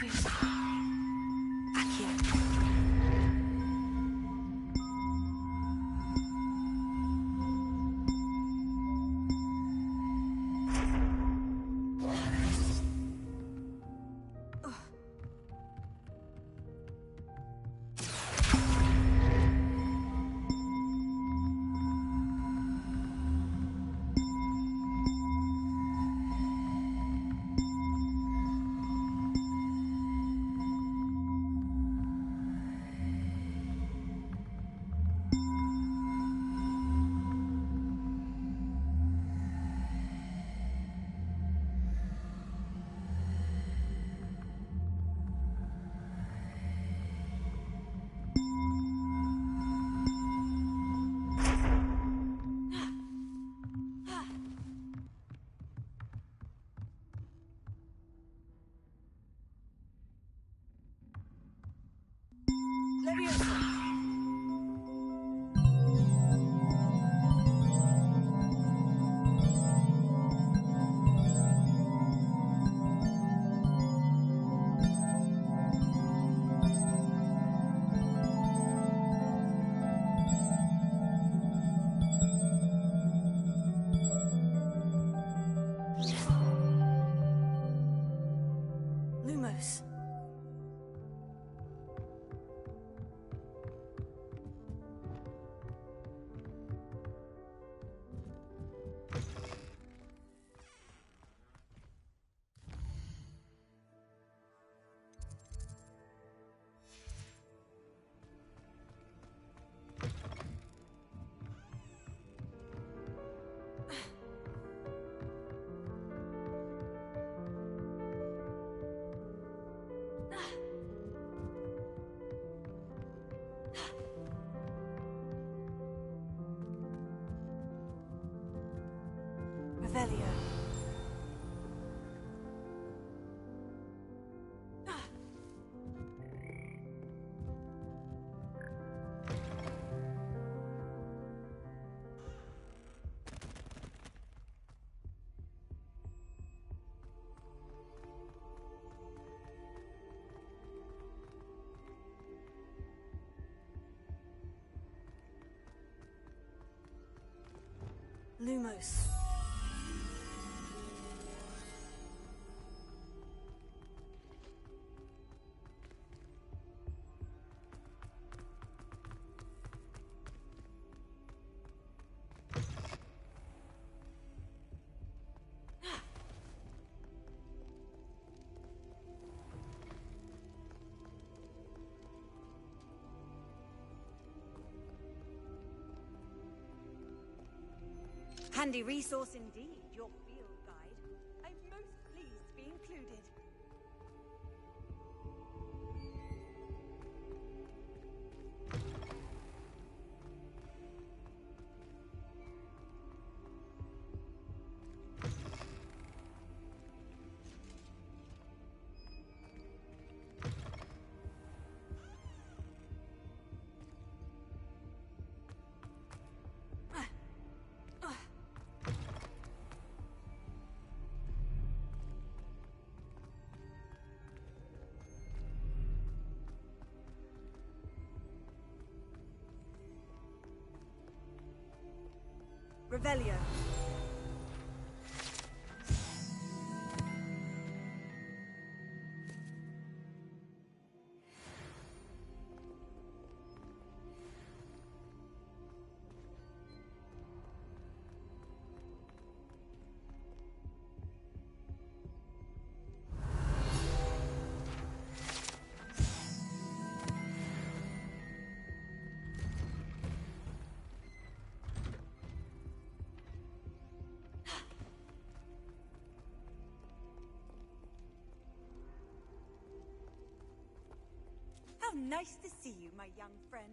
Leviosa. Accio. Leviosa. Lumos. Revelio. Lumos. Handy resource indeed, your field guide. I'm most pleased to be included. Revelio. How nice to see you, my young friend.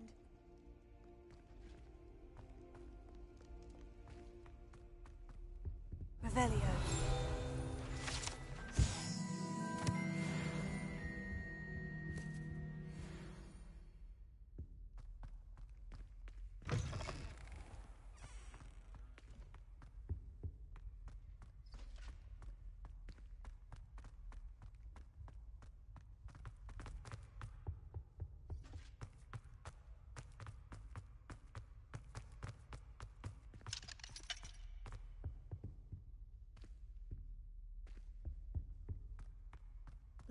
Revelio.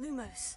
Lumos.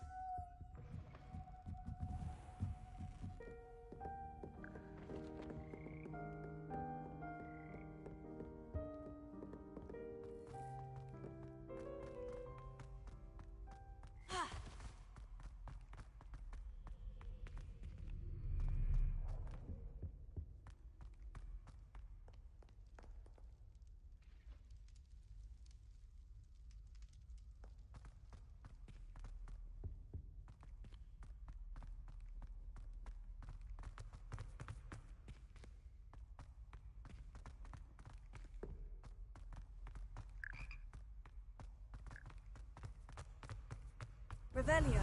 Revelio.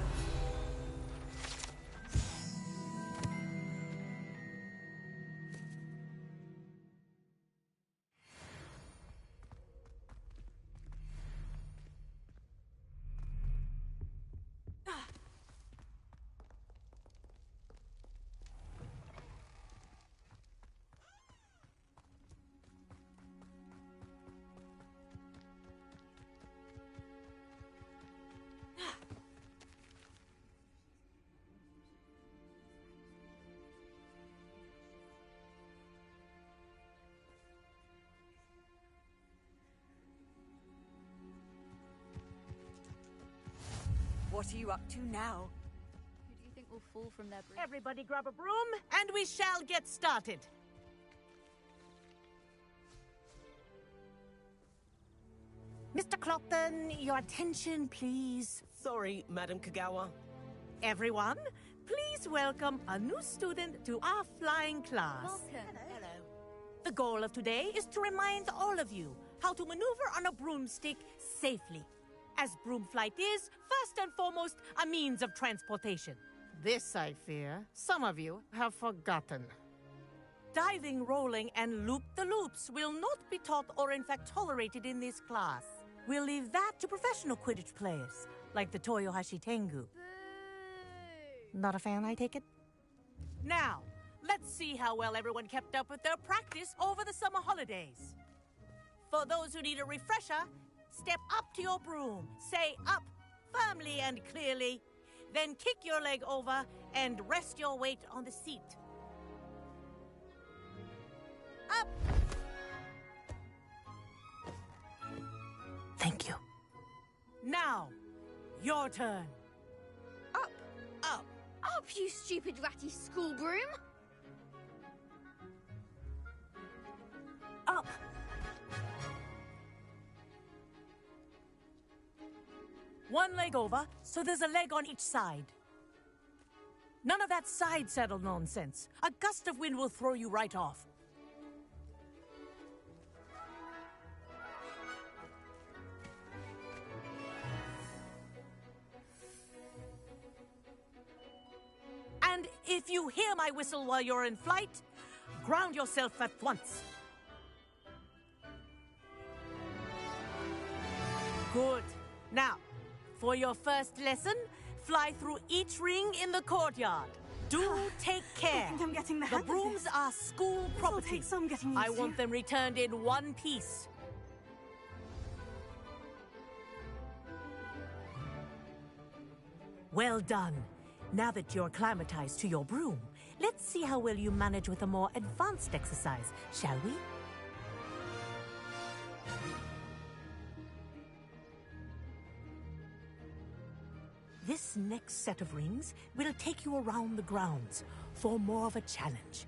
What are you up to now? Who do you think will fall from their bridge? Everybody grab a broom, and we shall get started. Mr. Clopton, your attention, please. Sorry, Madam Kagawa. Everyone, please welcome a new student to our flying class. Welcome. Hello. The goal of today is to remind all of you how to maneuver on a broomstick safely, as broom flight is, first and foremost, a means of transportation. This, I fear, some of you have forgotten. Diving, rolling, and loop-the-loops will not be taught or in fact tolerated in this class. We'll leave that to professional Quidditch players, like the Toyohashi Tengu. Boo! Not a fan, I take it? Now, let's see how well everyone kept up with their practice over the summer holidays. For those who need a refresher, step up to your broom, say up firmly and clearly, then kick your leg over and rest your weight on the seat. Up! Thank you. Now, your turn. Up! Up! Up, you stupid ratty school broom! Up! One leg over, so there's a leg on each side. None of that side saddle nonsense. A gust of wind will throw you right off. And if you hear my whistle while you're in flight, ground yourself at once. Good. Now, for your first lesson, fly through each ring in the courtyard. Do take care. I think I'm getting the hang of brooms this. are school This'll property. take some getting used I to. want them returned in one piece. Well done. Now that you're acclimatized to your broom, let's see how well you manage with a more advanced exercise, shall we? This next set of rings will take you around the grounds for more of a challenge.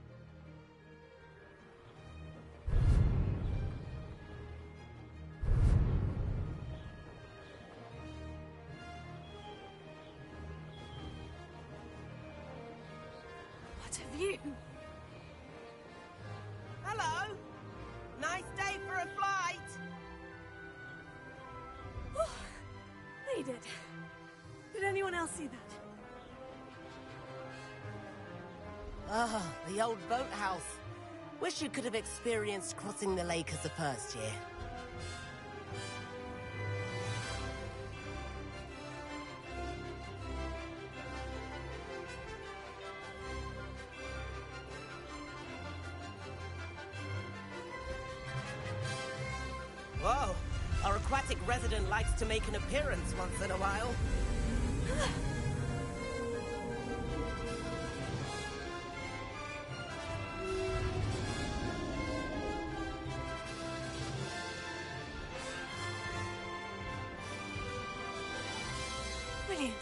What have you? Hello. Nice day for a flight. They did. Did anyone else see that? Ah, the old boathouse. Wish you could have experienced crossing the lake as a first year. Whoa, our aquatic resident likes to make an appearance once in a while. Brilliant.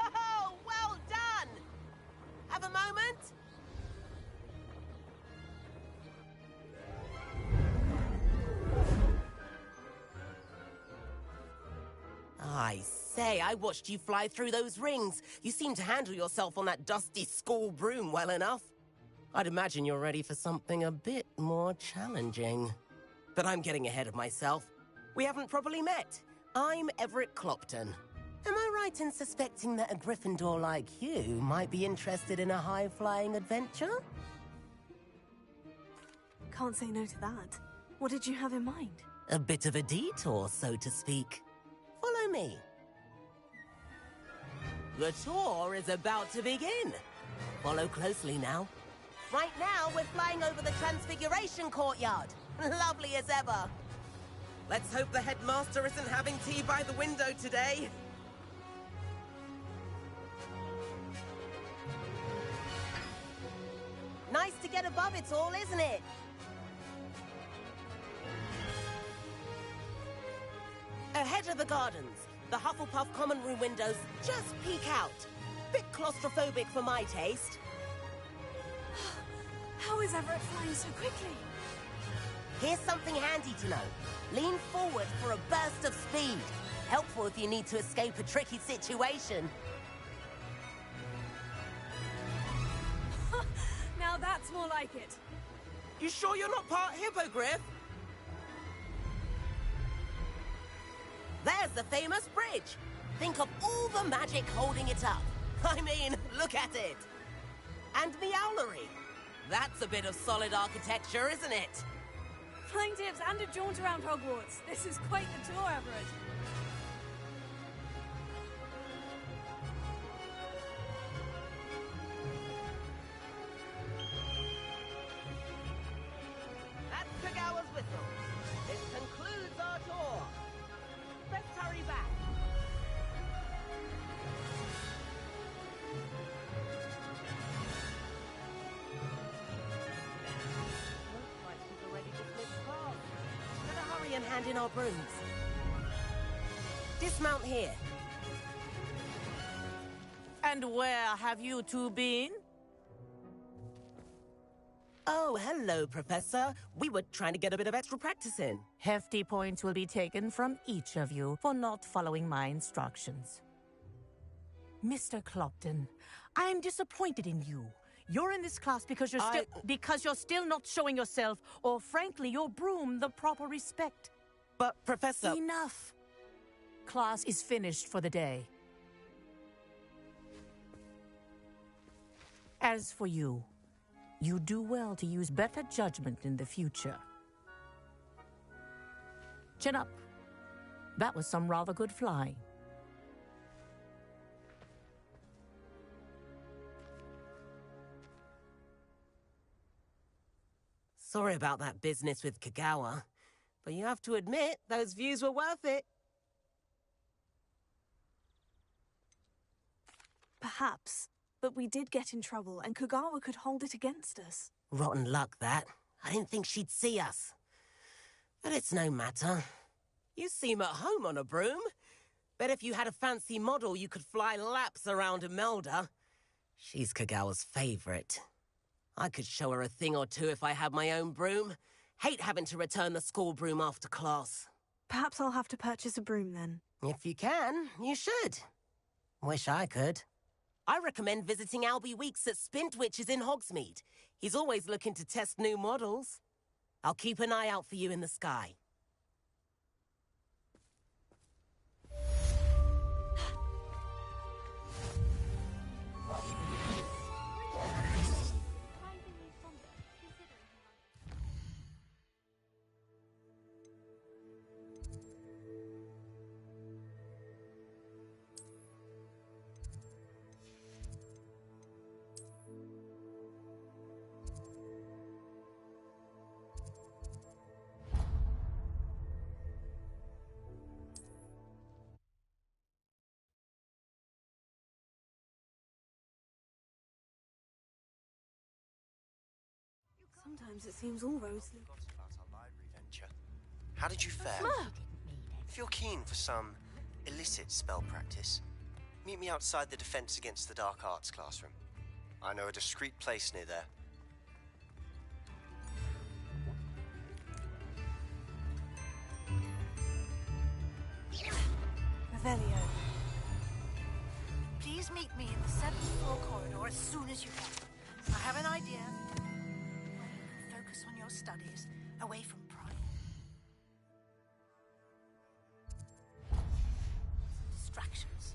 Oh, well done! Have a moment? I say, I watched you fly through those rings. You seem to handle yourself on that dusty school broom well enough. I'd imagine you're ready for something a bit more challenging. But I'm getting ahead of myself. We haven't properly met. I'm Everett Clopton. Am I right in suspecting that a Gryffindor like you might be interested in a high-flying adventure? Can't say no to that. What did you have in mind? A bit of a detour, so to speak. Follow me. The tour is about to begin. Follow closely now. Right now, we're flying over the Transfiguration Courtyard. Lovely as ever. Let's hope the headmaster isn't having tea by the window today. Nice to get above it all, isn't it? Ahead of the gardens, the Hufflepuff common room windows just peek out. Bit claustrophobic for my taste. How is Everett flying so quickly? Here's something handy to know. Lean forward for a burst of speed. Helpful if you need to escape a tricky situation. Now that's more like it. You sure you're not part Hippogriff? There's the famous bridge. Think of all the magic holding it up. I mean, look at it. And the owlery. That's a bit of solid architecture, isn't it? Flying tips and a jaunt around Hogwarts. This is quite the tour, Everett. That's Kagawa's whistle. This concludes our tour. Let's hurry back. Looks like she's already dismissed class. Better hurry and hand in our brooms. Dismount here. And where have you two been? Oh, hello, Professor. We were trying to get a bit of extra practice in. Hefty points will be taken from each of you for not following my instructions. Mr. Clopton, I'm disappointed in you. You're in this class because you're still not showing yourself, or frankly, your broom the proper respect. But, Professor... Enough. Class is finished for the day. As for you, you do well to use better judgment in the future. Chin up. That was some rather good flying. Sorry about that business with Kagawa, but you have to admit, those views were worth it. Perhaps, but we did get in trouble, and Kagawa could hold it against us. Rotten luck, that. I didn't think she'd see us. But it's no matter. You seem at home on a broom. Bet if you had a fancy model, you could fly laps around Imelda. She's Kagawa's favorite. I could show her a thing or two if I had my own broom. Hate having to return the school broom after class. Perhaps I'll have to purchase a broom then. If you can, you should. Wish I could. I recommend visiting Albie Weeks at Spintwitches in Hogsmeade. He's always looking to test new models. I'll keep an eye out for you in the sky. Sometimes it seems all roads lead. Forgot about our library venture. How did you fare? If you're keen for some illicit spell practice, meet me outside the Defense Against the Dark Arts classroom. I know a discreet place near there. Revelio. Please meet me in the 7th floor corridor as soon as you can. I have an idea where you can focus on your studies away from prying. Distractions.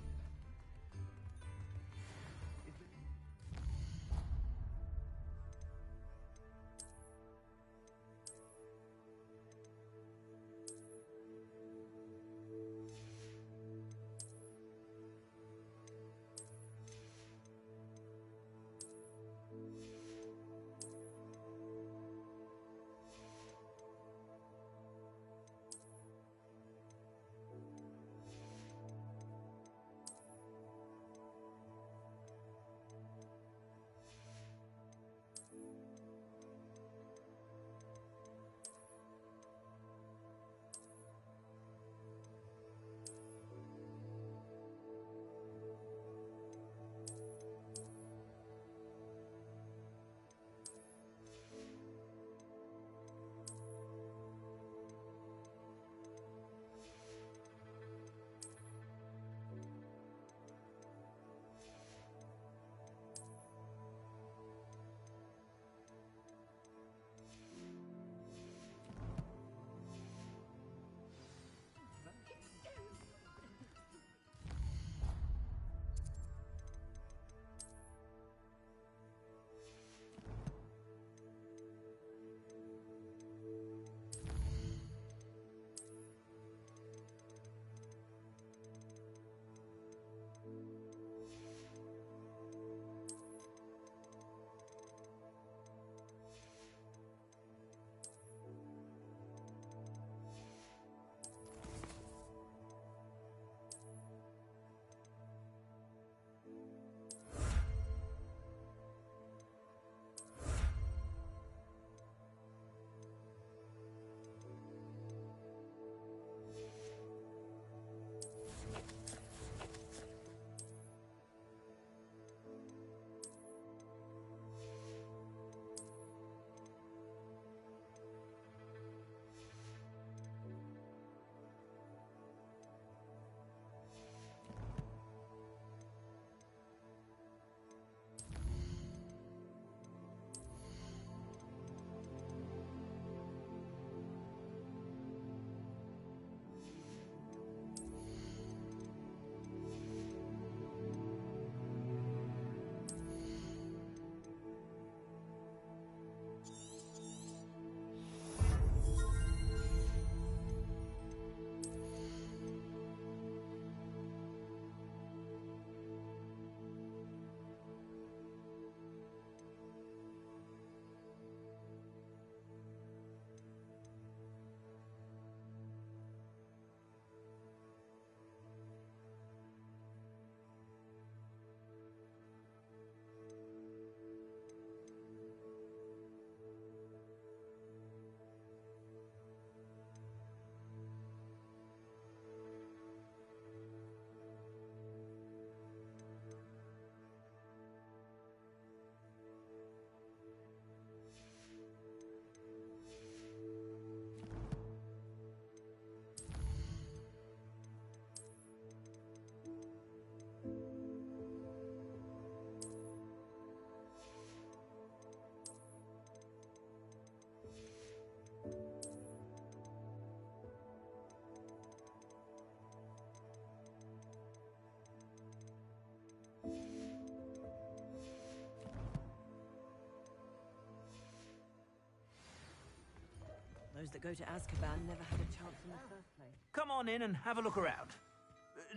Those that go to Azkaban never had a chance in the first place. Come on in and have a look around.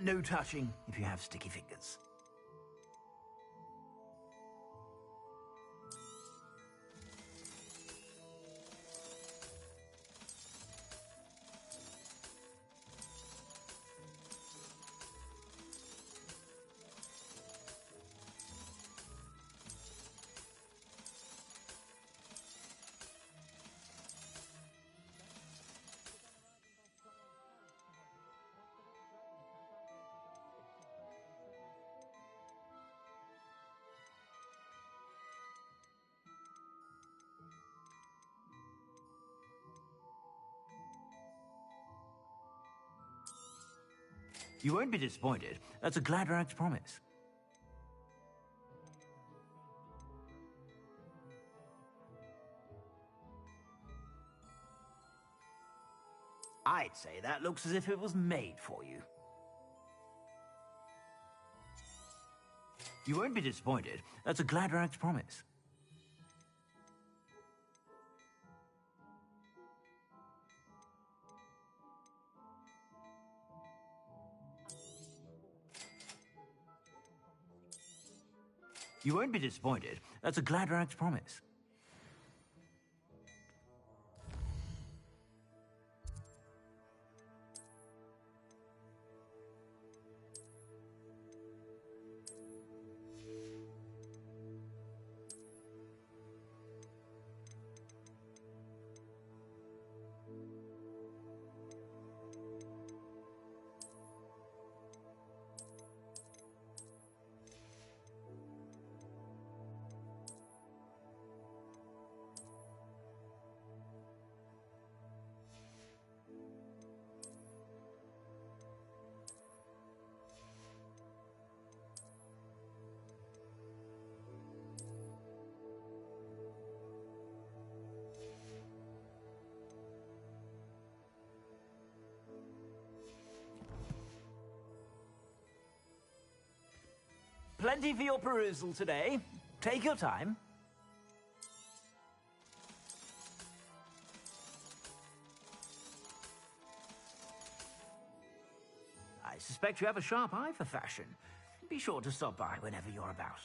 No touching if you have sticky fingers. You won't be disappointed. That's a Gladrag's promise. I'd say that looks as if it was made for you. You won't be disappointed. That's a Gladrag's promise. You won't be disappointed. That's a Gladrag's promise. Plenty for your perusal today. Take your time. I suspect you have a sharp eye for fashion. Be sure to stop by whenever you're about.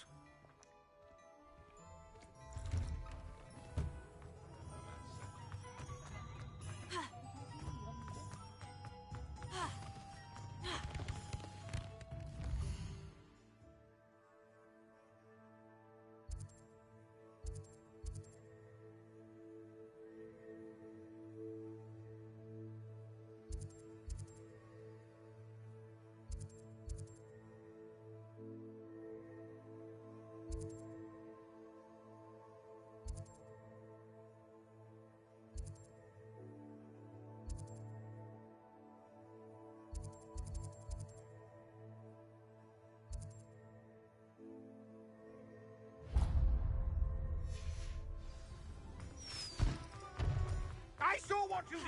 I saw what you did!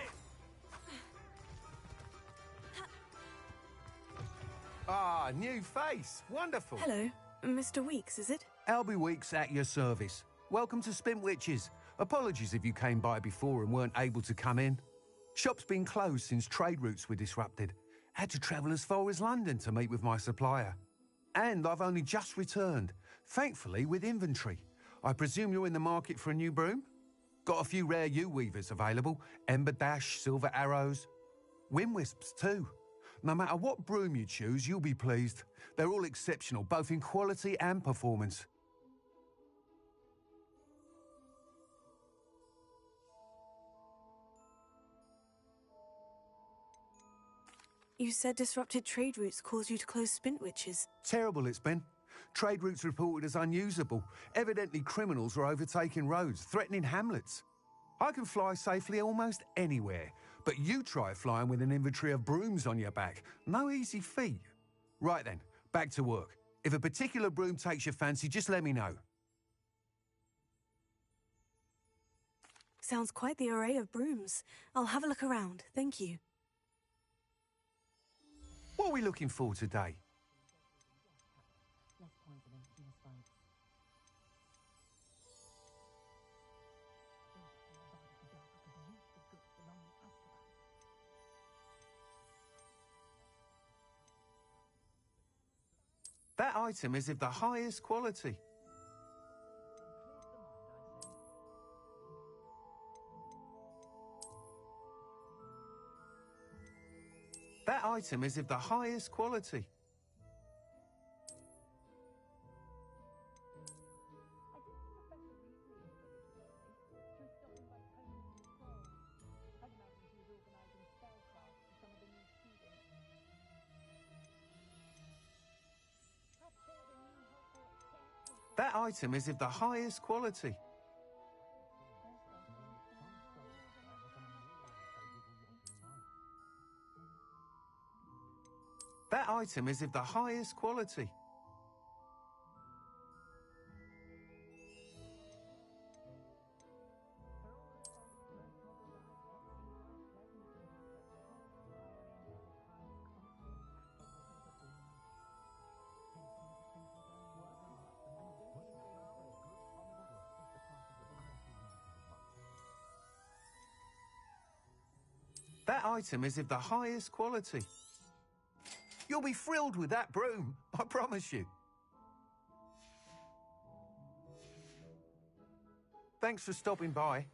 Ah, new face. Wonderful. Hello, Mr. Weeks, is it? Albie Weeks at your service. Welcome to Spintwitches. Apologies if you came by before and weren't able to come in. Shop's been closed since trade routes were disrupted. Had to travel as far as London to meet with my supplier. And I've only just returned, thankfully with inventory. I presume you're in the market for a new broom? Got a few rare U-weavers available. Ember Dash, Silver Arrows. Wind Wisps too. No matter what broom you choose, you'll be pleased. They're all exceptional, both in quality and performance. You said disrupted trade routes caused you to close Spintwitches. Terrible it's been. Trade routes reported as unusable. Evidently criminals were overtaking roads, threatening hamlets. I can fly safely almost anywhere, but you try flying with an inventory of brooms on your back. No easy feat. Right then, back to work. If a particular broom takes your fancy, just let me know. Sounds quite the array of brooms. I'll have a look around, thank you. What are we looking for today? That item is of the highest quality. That item is of the highest quality. That item is of the highest quality. That item is of the highest quality. That item is of the highest quality. You'll be thrilled with that broom, I promise you. Thanks for stopping by.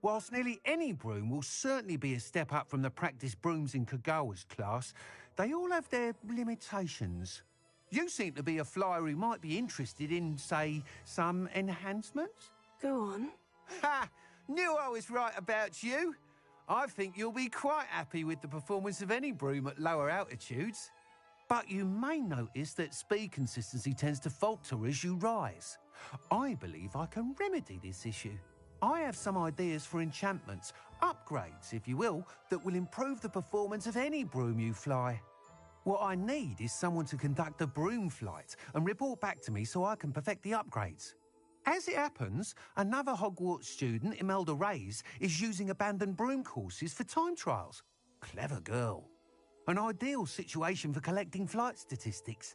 Whilst nearly any broom will certainly be a step up from the practice brooms in Kagawa's class, they all have their limitations. You seem to be a flyer who might be interested in, say, some enhancements? Go on. Ha! Knew I was right about you. I think you'll be quite happy with the performance of any broom at lower altitudes. But you may notice that speed consistency tends to falter as you rise. I believe I can remedy this issue. I have some ideas for enchantments, upgrades, if you will, that will improve the performance of any broom you fly. What I need is someone to conduct a broom flight and report back to me so I can perfect the upgrades. As it happens, another Hogwarts student, Imelda Reyes, is using abandoned broom courses for time trials. Clever girl. An ideal situation for collecting flight statistics.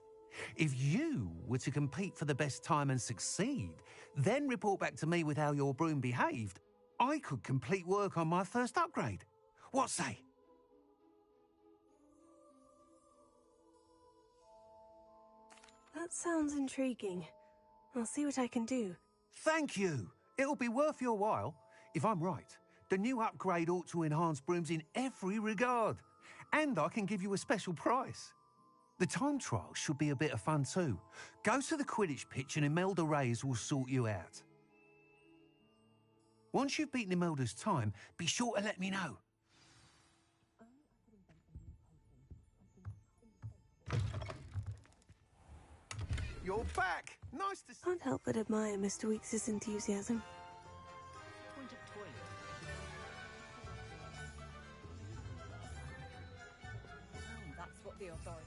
If you were to compete for the best time and succeed, then report back to me with how your broom behaved, I could complete work on my first upgrade. What say? That sounds intriguing. I'll see what I can do. Thank you. It'll be worth your while. If I'm right, the new upgrade ought to enhance brooms in every regard. And I can give you a special price. The time trial should be a bit of fun too. Go to the Quidditch pitch and Imelda Reyes will sort you out. Once you've beaten Imelda's time, be sure to let me know. You're back! Nice to see you. Can't help but admire Mr. Weekes' enthusiasm. That's what the authorities.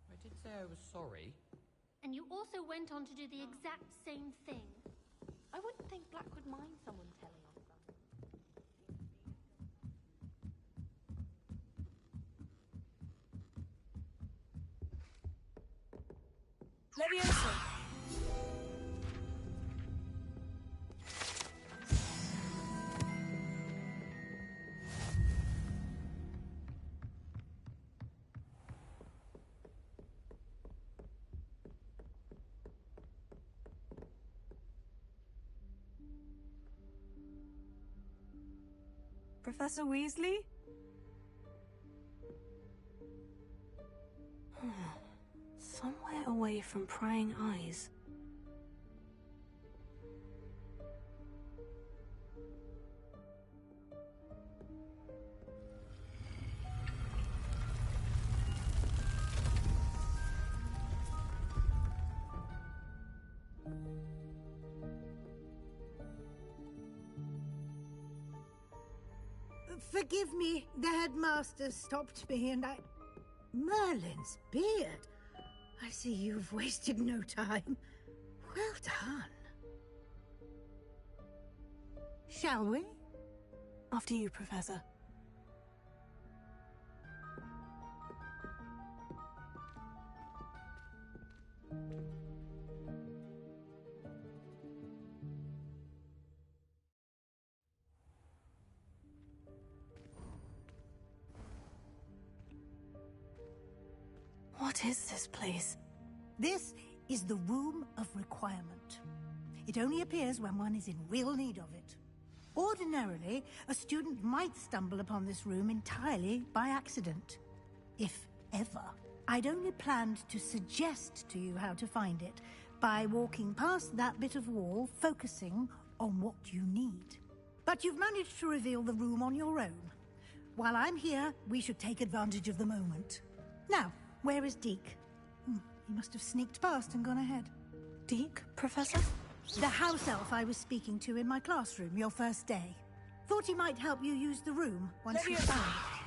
I did say I was sorry. And you also went on to do the exact same thing. I wouldn't think Black would mind someone telling on them. Leviosa! Professor Weasley? Somewhere away from prying eyes. Forgive me, the headmaster stopped me and I... Merlin's beard. I see you've wasted no time. Well done. Shall we? After you, Professor. What is this place? This is the Room of Requirement. It only appears when one is in real need of it. Ordinarily, a student might stumble upon this room entirely by accident. If ever. I'd only planned to suggest to you how to find it by walking past that bit of wall, focusing on what you need. But you've managed to reveal the room on your own. While I'm here, we should take advantage of the moment. Now, where is Deke? He must have sneaked past and gone ahead. Deke, Professor? The house elf I was speaking to in my classroom your first day. Thought he might help you use the room once you found it.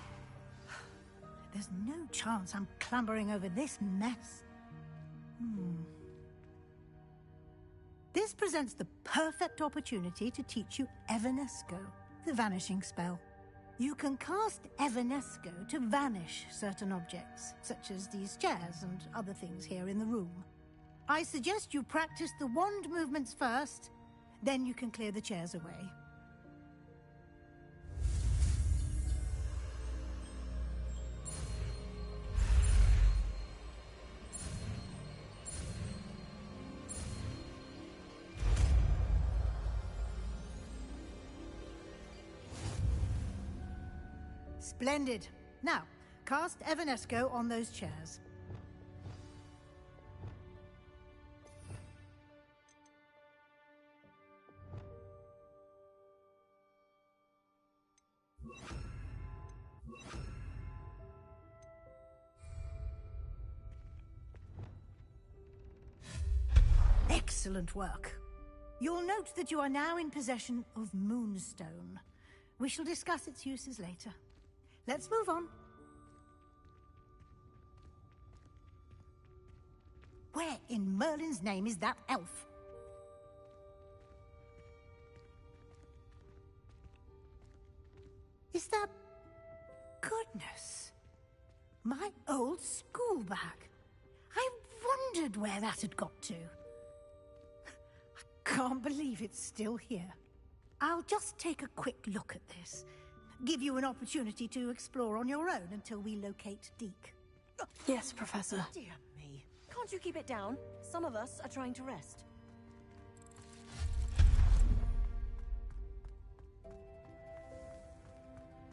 There's no chance I'm clambering over this mess. This presents the perfect opportunity to teach you Evanesco, the vanishing spell. You can cast Evanesco to vanish certain objects, such as these chairs and other things here in the room. I suggest you practice the wand movements first, then you can clear the chairs away. Splendid. Now, cast Evanesco on those chairs. Excellent work. You'll note that you are now in possession of Moonstone. We shall discuss its uses later. Let's move on. Where in Merlin's name is that elf? Is that... Goodness. My old school bag. I wondered where that had got to. I can't believe it's still here. I'll just take a quick look at this. Give you an opportunity to explore on your own until we locate Deke. Yes, Professor. Dear me. Can't you keep it down? Some of us are trying to rest.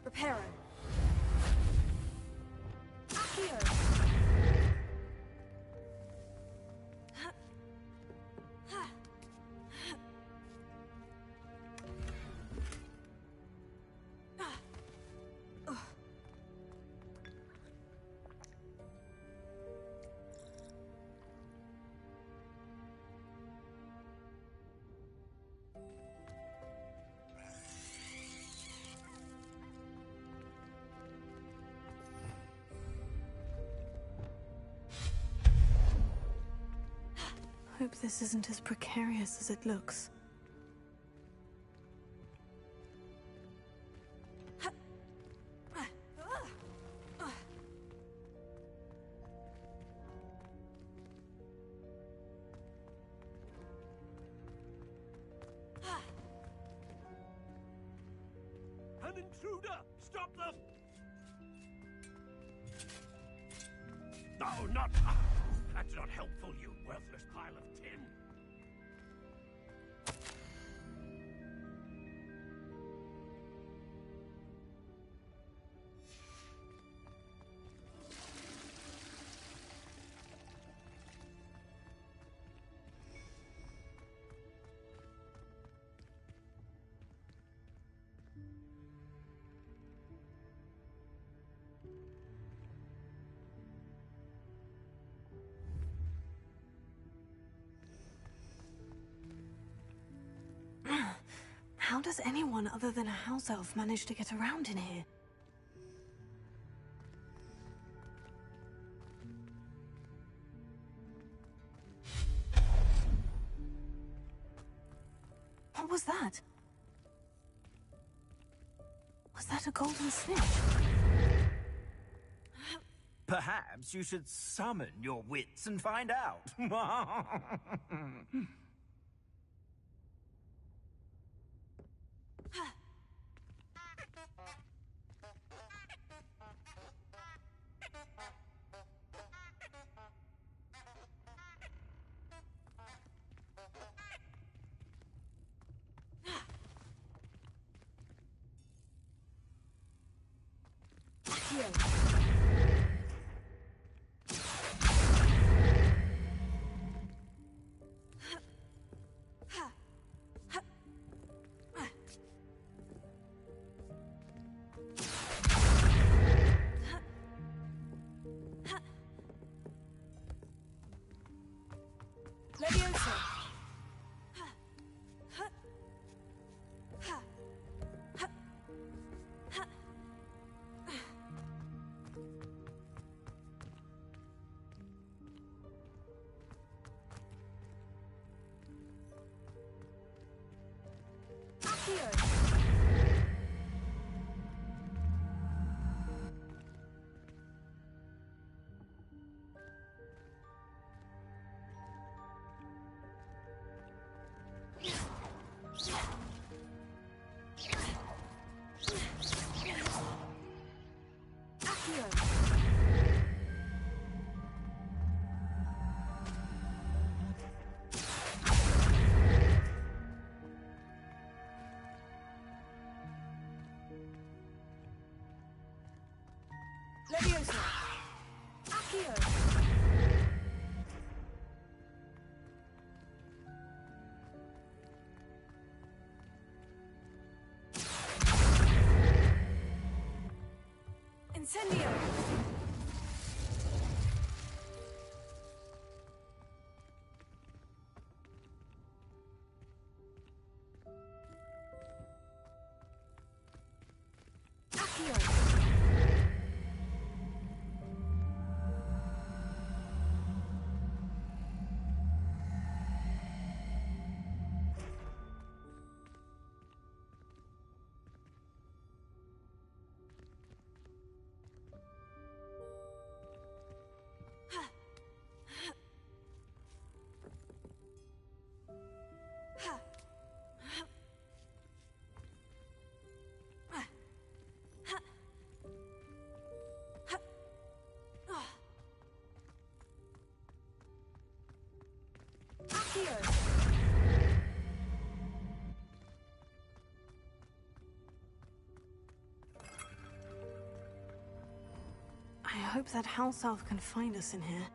Reparo. Accio. Hope this isn't as precarious as it looks. An intruder! Stop them! No, not... That's not helpful, you worthless pile of tin. How does anyone other than a house elf manage to get around in here? What was that? Was that a golden snitch? Perhaps you should summon your wits and find out. Incendio! I hope that house elf can find us in here.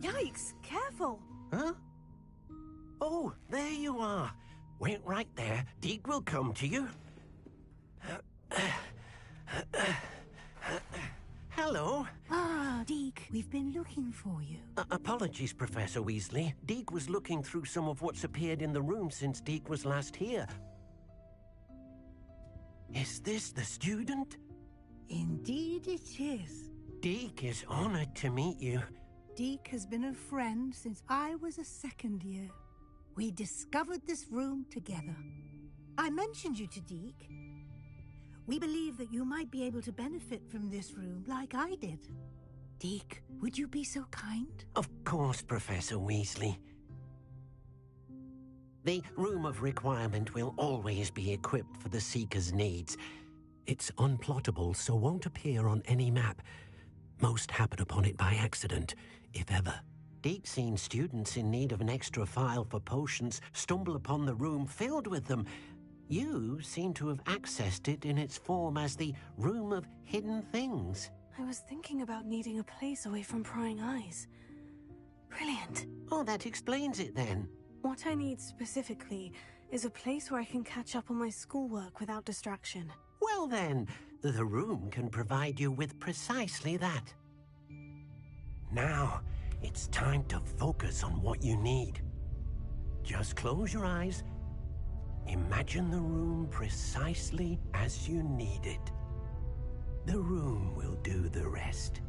Yikes! Careful! Huh? Oh, there you are. Wait right there. Deke will come to you. Hello. Ah, Deke, we've been looking for you. Apologies, Professor Weasley. Deke was looking through some of what's appeared in the room since Deke was last here. Is this the student? Indeed it is. Deke is honored to meet you. Deke has been a friend since I was a second year. We discovered this room together. I mentioned you to Deke. We believe that you might be able to benefit from this room like I did. Deke, would you be so kind? Of course, Professor Weasley. The Room of Requirement will always be equipped for the Seeker's needs. It's unplottable, so won't appear on any map. Most happen upon it by accident, if ever. Deke's seen students in need of an extra file for potions stumble upon the room filled with them. You seem to have accessed it in its form as the Room of Hidden Things. I was thinking about needing a place away from prying eyes. Brilliant. Oh, that explains it then. What I need specifically is a place where I can catch up on my schoolwork without distraction. Well then, the room can provide you with precisely that. Now, it's time to focus on what you need. Just close your eyes. Imagine the room precisely as you need it. The room will do the rest.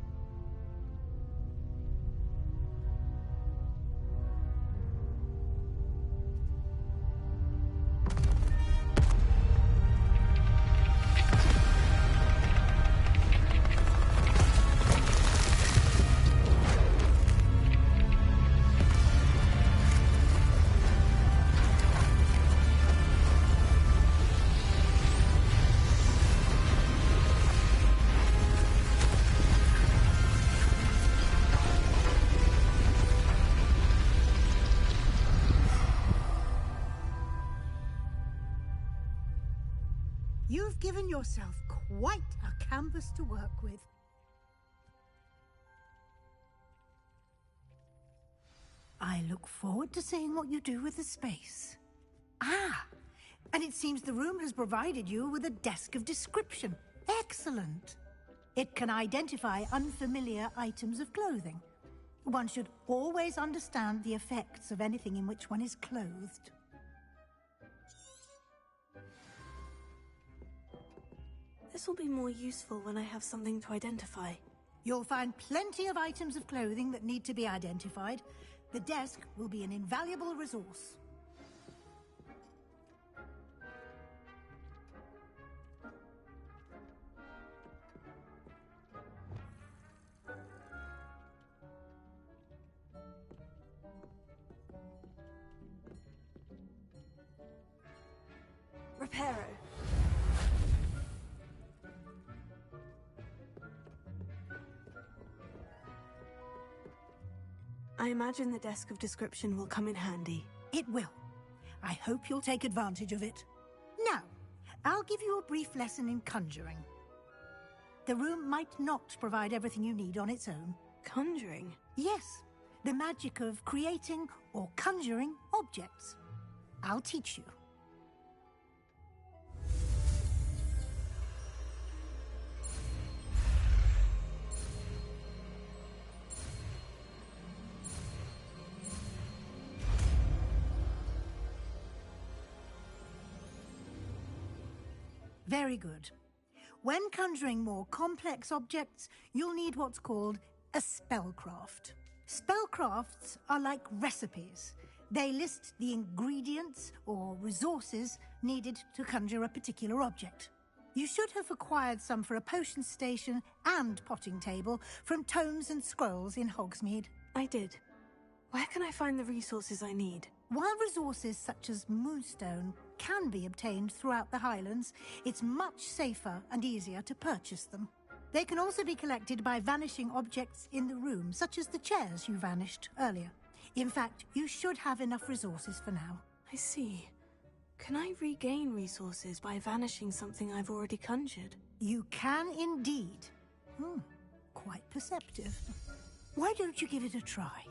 You've given yourself quite a canvas to work with. I look forward to seeing what you do with the space. Ah, and it seems the room has provided you with a desk of description. Excellent. It can identify unfamiliar items of clothing. One should always understand the effects of anything in which one is clothed. This will be more useful when I have something to identify. You'll find plenty of items of clothing that need to be identified. The desk will be an invaluable resource. Reparo. I imagine the desk of description will come in handy. It will. I hope you'll take advantage of it. Now, I'll give you a brief lesson in conjuring. The room might not provide everything you need on its own. Conjuring? Yes, the magic of creating or conjuring objects. I'll teach you. Very good. When conjuring more complex objects, you'll need what's called a spellcraft. Spellcrafts are like recipes. They list the ingredients or resources needed to conjure a particular object. You should have acquired some for a potion station and potting table from tomes and scrolls in Hogsmeade. I did. Where can I find the resources I need? While resources such as moonstone can be obtained throughout the Highlands, it's much safer and easier to purchase them. They can also be collected by vanishing objects in the room, such as the chairs you vanished earlier. In fact, you should have enough resources for now. I see. Can I regain resources by vanishing something I've already conjured? You can indeed. Quite perceptive. Why don't you give it a try?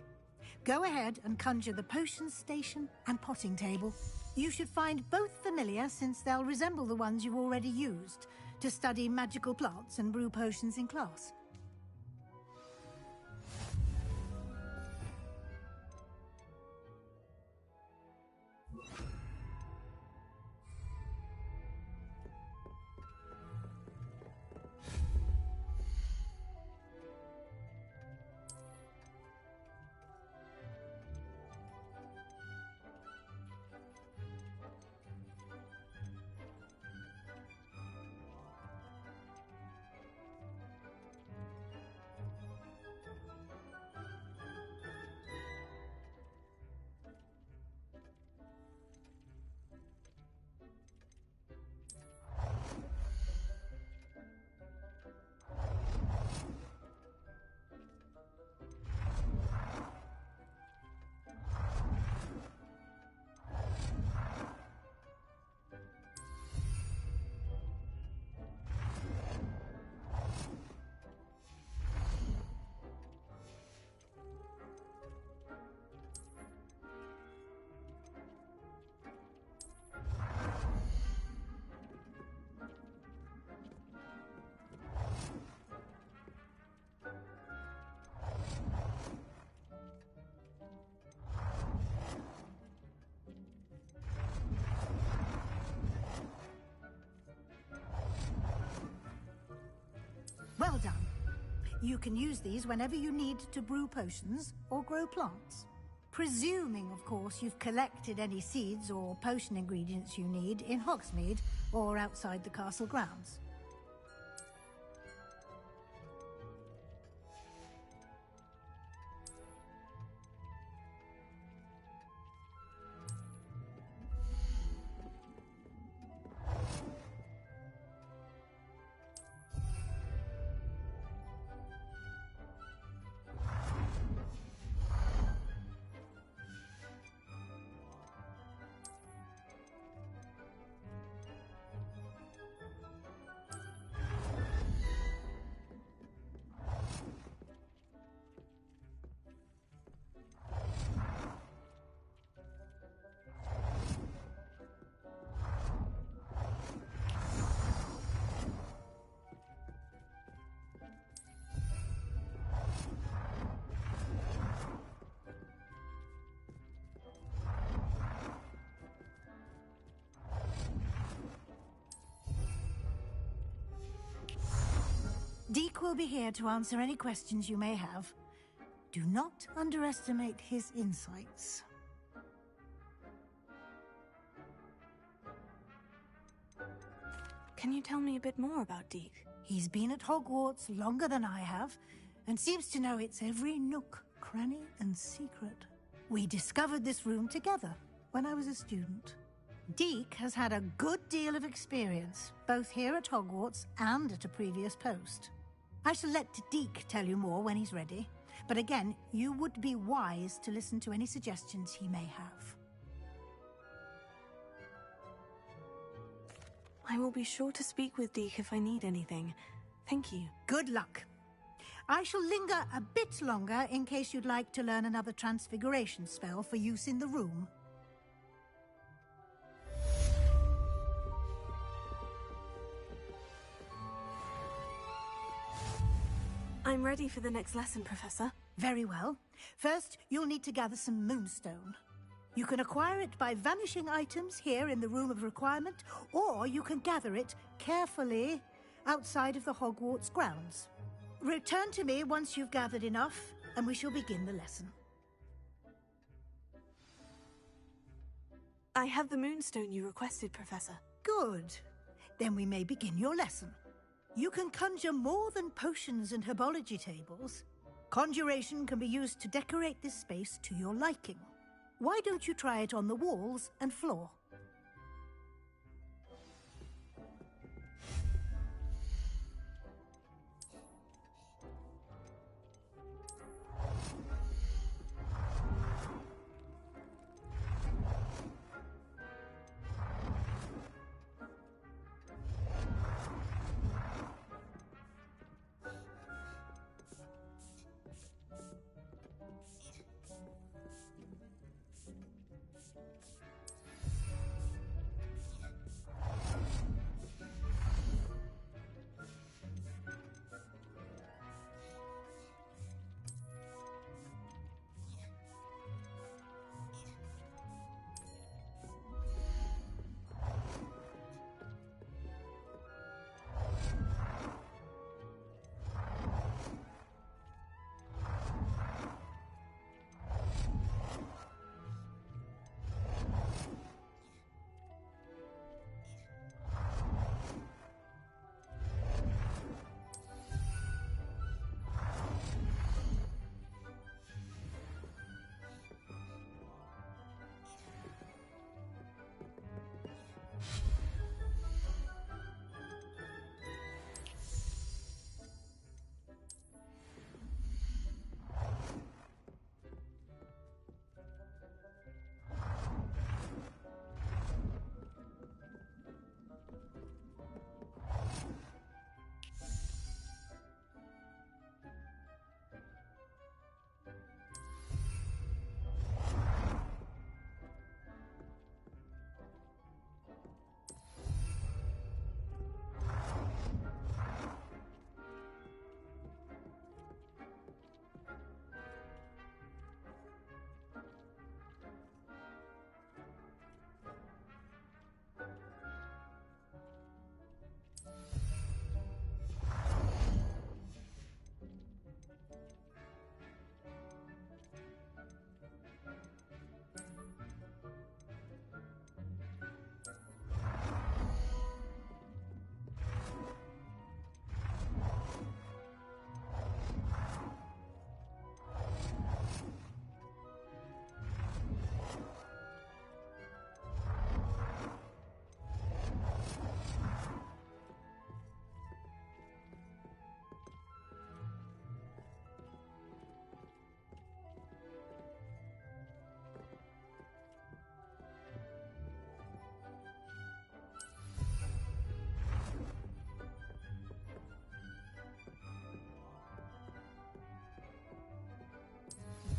Go ahead and conjure the potion station and potting table. You should find both familiar, since they'll resemble the ones you've already used to study magical plants and brew potions in class. Well done. You can use these whenever you need to brew potions or grow plants. Presuming, of course, you've collected any seeds or potion ingredients you need in Hogsmeade or outside the castle grounds. Deke will be here to answer any questions you may have. Do not underestimate his insights. Can you tell me a bit more about Deke? He's been at Hogwarts longer than I have, and seems to know its every nook, cranny, and secret. We discovered this room together when I was a student. Deke has had a good deal of experience, both here at Hogwarts and at a previous post. I shall let Deke tell you more when he's ready, but again, you would be wise to listen to any suggestions he may have. I will be sure to speak with Deke if I need anything. Thank you. Good luck. I shall linger a bit longer in case you'd like to learn another transfiguration spell for use in the room. I'm ready for the next lesson, Professor. Very well. First, you'll need to gather some moonstone. You can acquire it by vanishing items here in the Room of Requirement, or you can gather it carefully outside of the Hogwarts grounds. Return to me once you've gathered enough, and we shall begin the lesson. I have the moonstone you requested, Professor. Good. Then we may begin your lesson. You can conjure more than potions and herbology tables. Conjuration can be used to decorate this space to your liking. Why don't you try it on the walls and floor?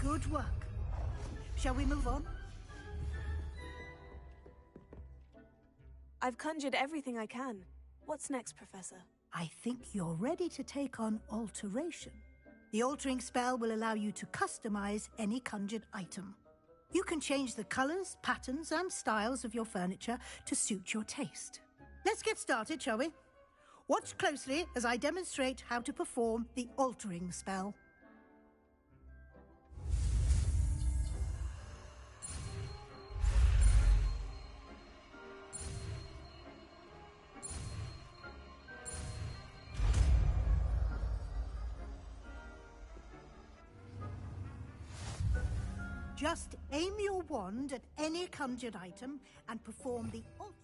Good work. Shall we move on? I've conjured everything I can. What's next, Professor? I think you're ready to take on alteration. The altering spell will allow you to customize any conjured item. You can change the colors, patterns, and styles of your furniture to suit your taste. Let's get started, shall we? Watch closely as I demonstrate how to perform the altering spell. Just aim your wand at any conjured item and perform the altering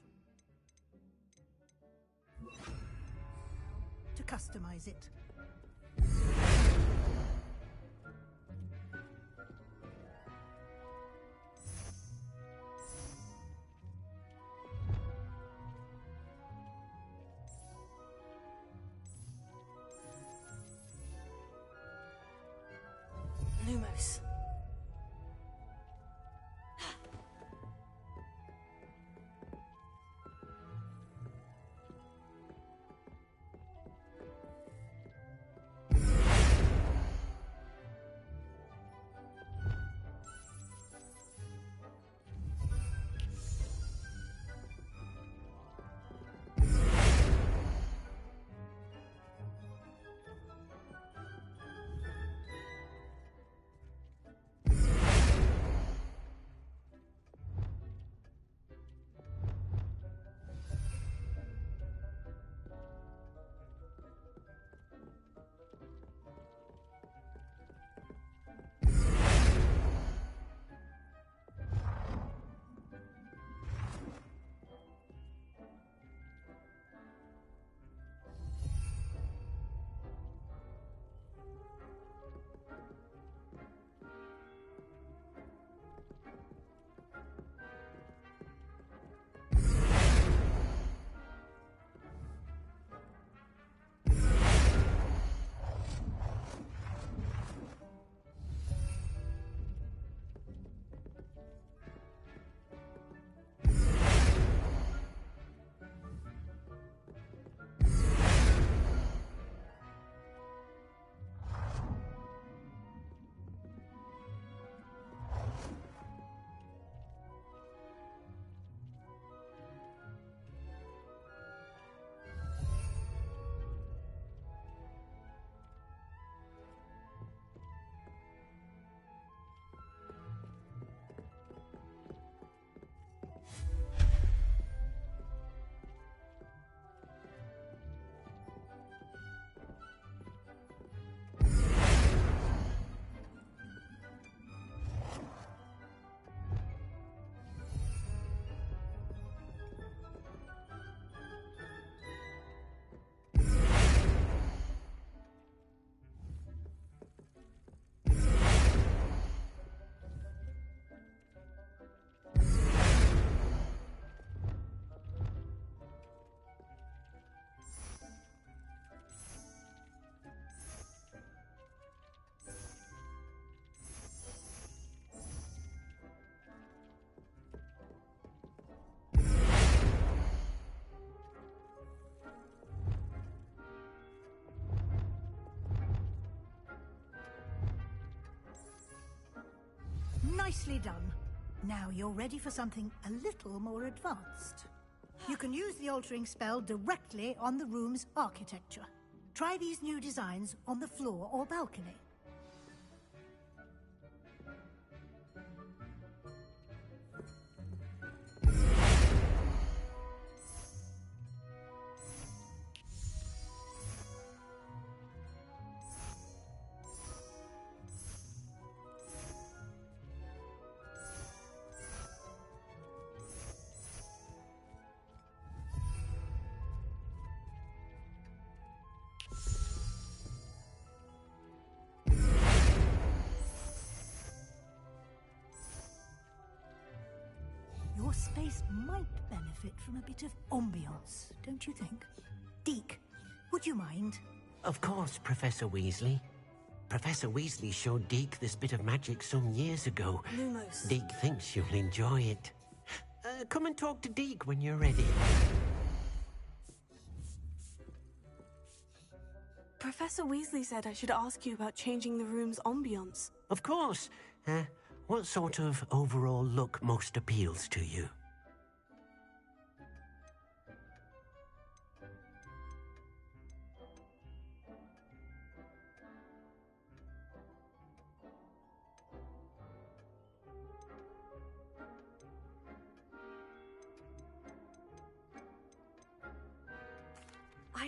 to customize it. Lumos. Nicely done. Now you're ready for something a little more advanced. You can use the altering spell directly on the room's architecture. Try these new designs on the floor or balcony. Your space might benefit from a bit of ambiance, don't you think? Deke, would you mind? Of course, Professor Weasley. Professor Weasley showed Deke this bit of magic some years ago. Lumos. Deke thinks you'll enjoy it. Come and talk to Deke when you're ready. Professor Weasley said I should ask you about changing the room's ambience. Of course. What sort of overall look most appeals to you?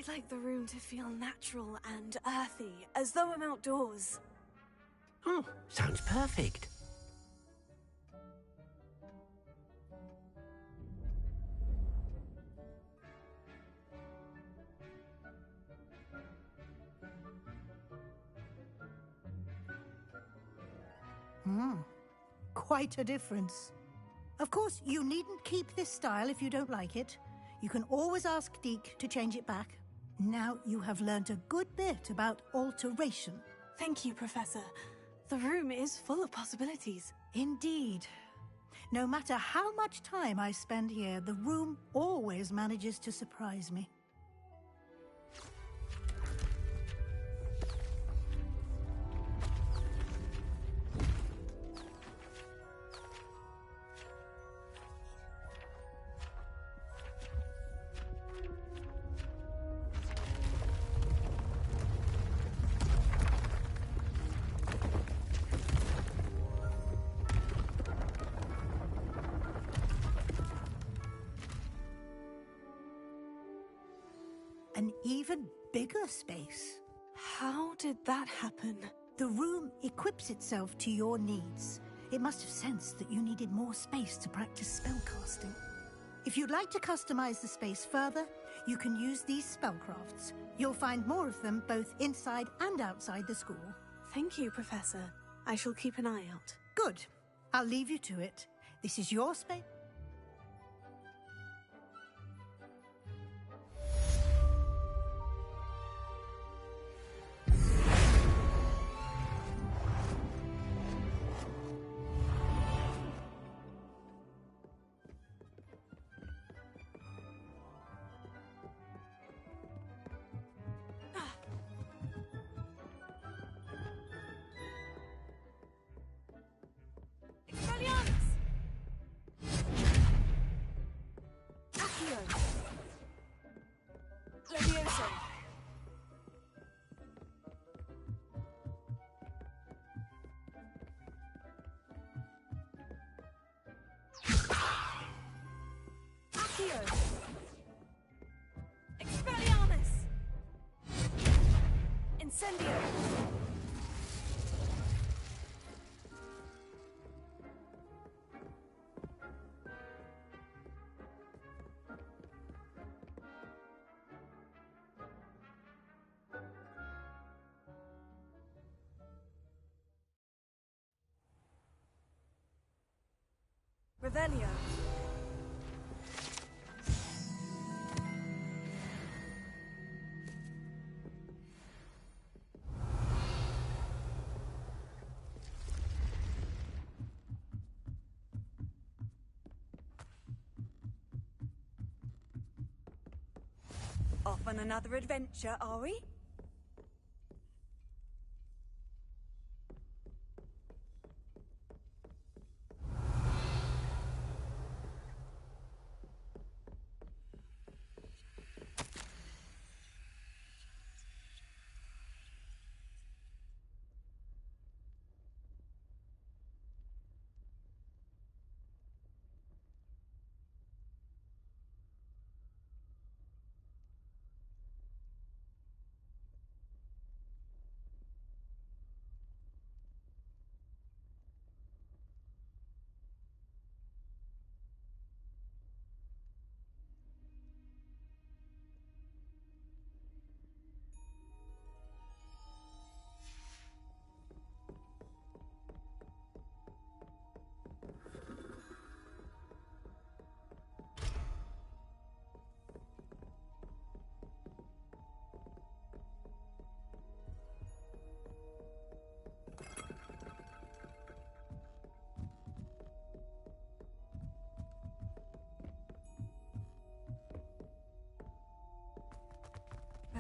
I'd like the room to feel natural and earthy, as though I'm outdoors. Oh, sounds perfect. Quite a difference. Of course, you needn't keep this style if you don't like it. You can always ask Deke to change it back. Now you have learnt a good bit about alteration. Thank you, Professor. The room is full of possibilities. Indeed. No matter how much time I spend here, the room always manages to surprise me. An even bigger space. How did that happen? The room equips itself to your needs. It must have sensed that you needed more space to practice spellcasting. If you'd like to customize the space further, you can use these spellcrafts. You'll find more of them both inside and outside the school. Thank you, Professor. I shall keep an eye out. Good. I'll leave you to it. This is your space. Incendio! Revelio. Off on another adventure, are we?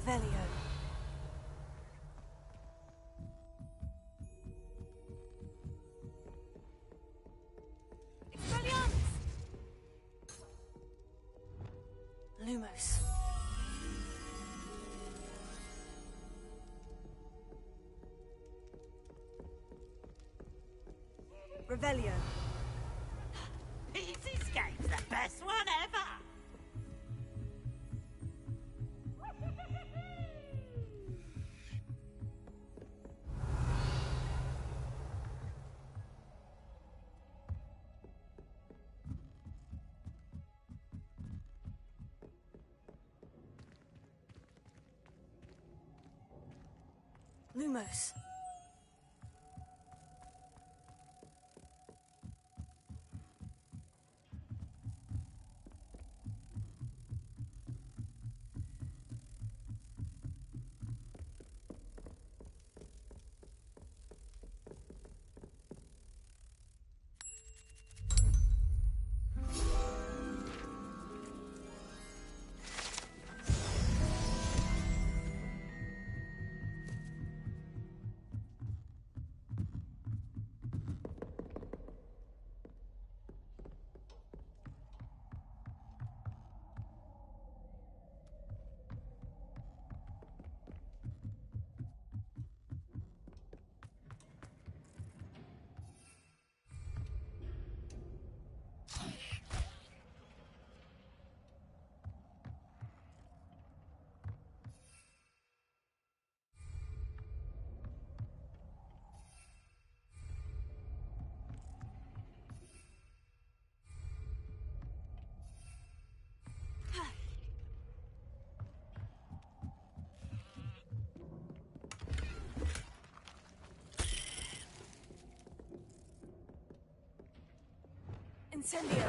Revelio. Expelliarmus! Lumos. Revelio. This escape's the best one ever! Lumos. Incendio!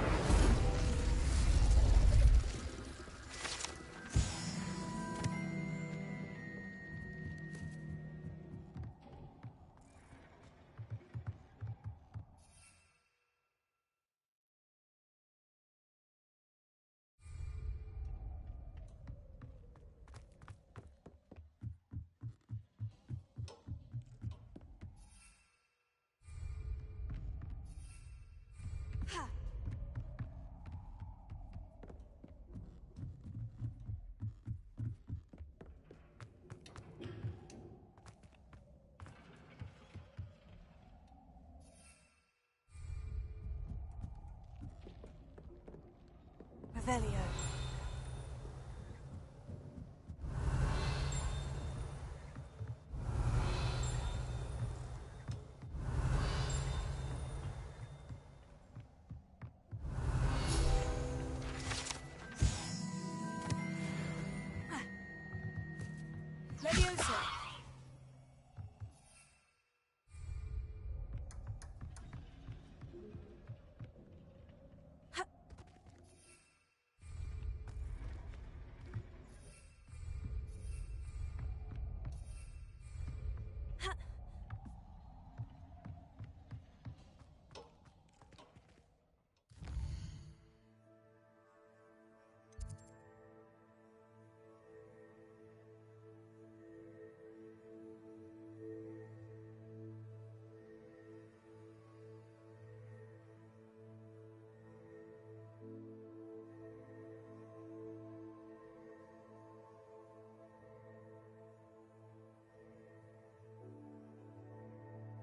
Revelio. Leviosa.